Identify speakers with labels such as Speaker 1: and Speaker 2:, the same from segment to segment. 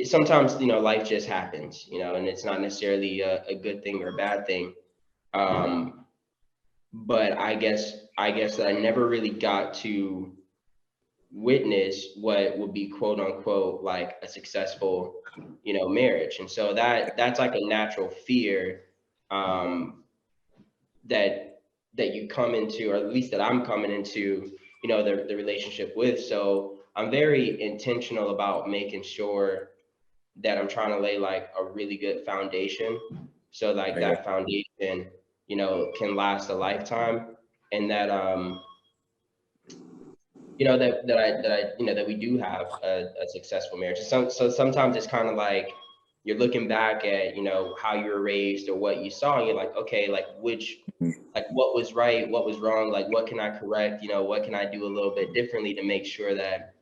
Speaker 1: sometimes, life just happens, and it's not necessarily a good thing or a bad thing. Um, but I guess that I never really got to witness what would be quote unquote like a successful, marriage. And so that's like a natural fear, um, that you come into, or at least that I'm coming into, the relationship with. So I'm very intentional about making sure that I'm trying to lay like a really good foundation. So like
Speaker 2: I got
Speaker 1: that foundation, can last a lifetime, and that that we do have a successful marriage. So sometimes it's kind of like you're looking back at, how you were raised or what you saw, and you're like, okay, like what was right, what was wrong, like what can I correct, what can I do a little bit differently to make sure that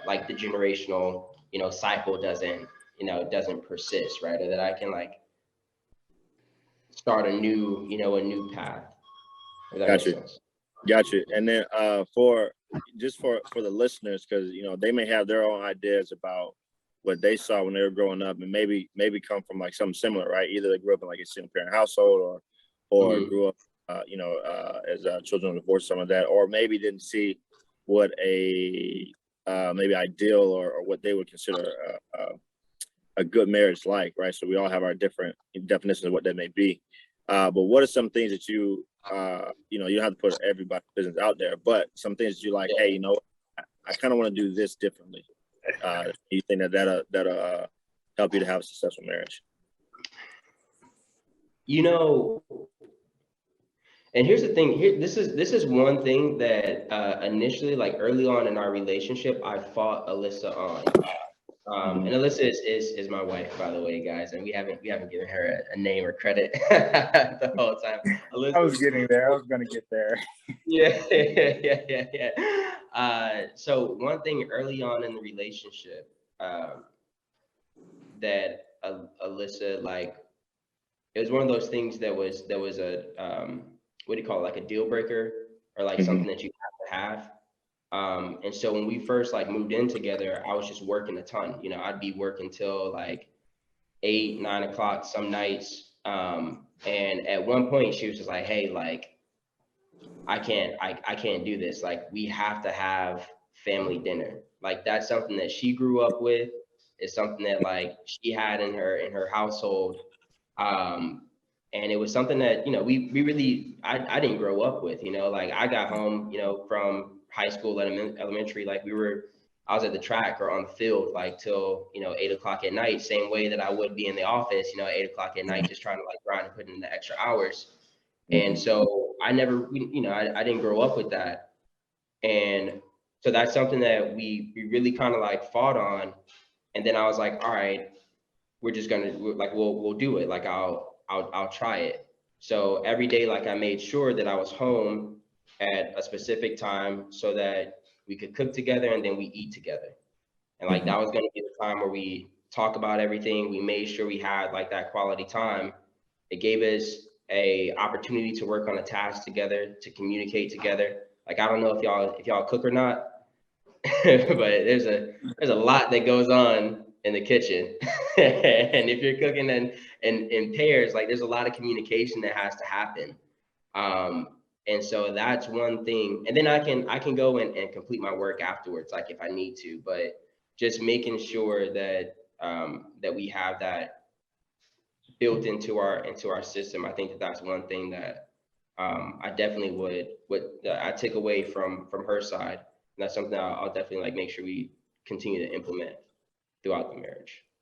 Speaker 1: like the generational, cycle doesn't persist, right? Or that I can like start a new path, if that
Speaker 2: got
Speaker 1: makes
Speaker 2: you.
Speaker 1: sense.
Speaker 2: Got you. And then for just for the listeners, because they may have their own ideas about what they saw when they were growing up, and maybe come from like something similar, right? Either they grew up in like a single parent household, or
Speaker 1: Hmm.
Speaker 2: grew up, as children of divorce, some of that, or maybe didn't see what a maybe ideal, or what they would consider a good marriage like, right? So we all have our different definitions of what that may be. But what are some things that you don't have to put everybody's business out there, but some things that you like, hey, I kind of want to do this differently. You think that'll help you to have a successful marriage?
Speaker 1: You know, and here's the thing. This is one thing that initially, like early on in our relationship, I fought Alyssa on.
Speaker 2: Mm-hmm.
Speaker 1: And Alyssa is my wife, by the way, guys, and we haven't given her a name or credit the whole time.
Speaker 3: I
Speaker 1: Alyssa,
Speaker 3: was getting there. I was gonna get there.
Speaker 1: yeah, yeah. So one thing early on in the relationship, that Alyssa, like, it was one of those things that was a what do you call it, like a deal breaker, or like
Speaker 2: Mm-hmm.
Speaker 1: something that you have to have. And so when we first like moved in together, I was just working a ton. I'd be working till like 8, 9 o'clock some nights. And at one point she was just like, hey, like I can't do this. Like we have to have family dinner. Like that's something that she grew up with. It's something that like she had in her household. Um, and it was something that, we really, I didn't grow up with, like I got home, from high school, elementary, like I was at the track or on the field, like till, 8 o'clock at night, same way that I would be in the office, 8 o'clock at night, just trying to like grind and put in the extra hours. And
Speaker 2: Mm-hmm.
Speaker 1: so I never, I didn't grow up with that. And so that's something that we really kind of like fought on. And then I was like, all right, we're just gonna like we'll do it. Like I'll try it. So every day, like I made sure that I was home at a specific time so that we could cook together and then we eat together. And like
Speaker 2: Mm-hmm.
Speaker 1: that was gonna be the time where we talk about everything. We made sure we had like that quality time. It gave us a opportunity to work on a task together, to communicate together. Like I don't know if y'all cook or not, but there's a lot that goes on in the kitchen. And if you're cooking in pairs, like there's a lot of communication that has to happen. And so that's one thing. And then I can go and complete my work afterwards, like if I need to. But just making sure that we have that built into our system. I think that that's one thing that I definitely would I take away from her side. And that's something I'll definitely like make sure we continue to implement throughout the marriage.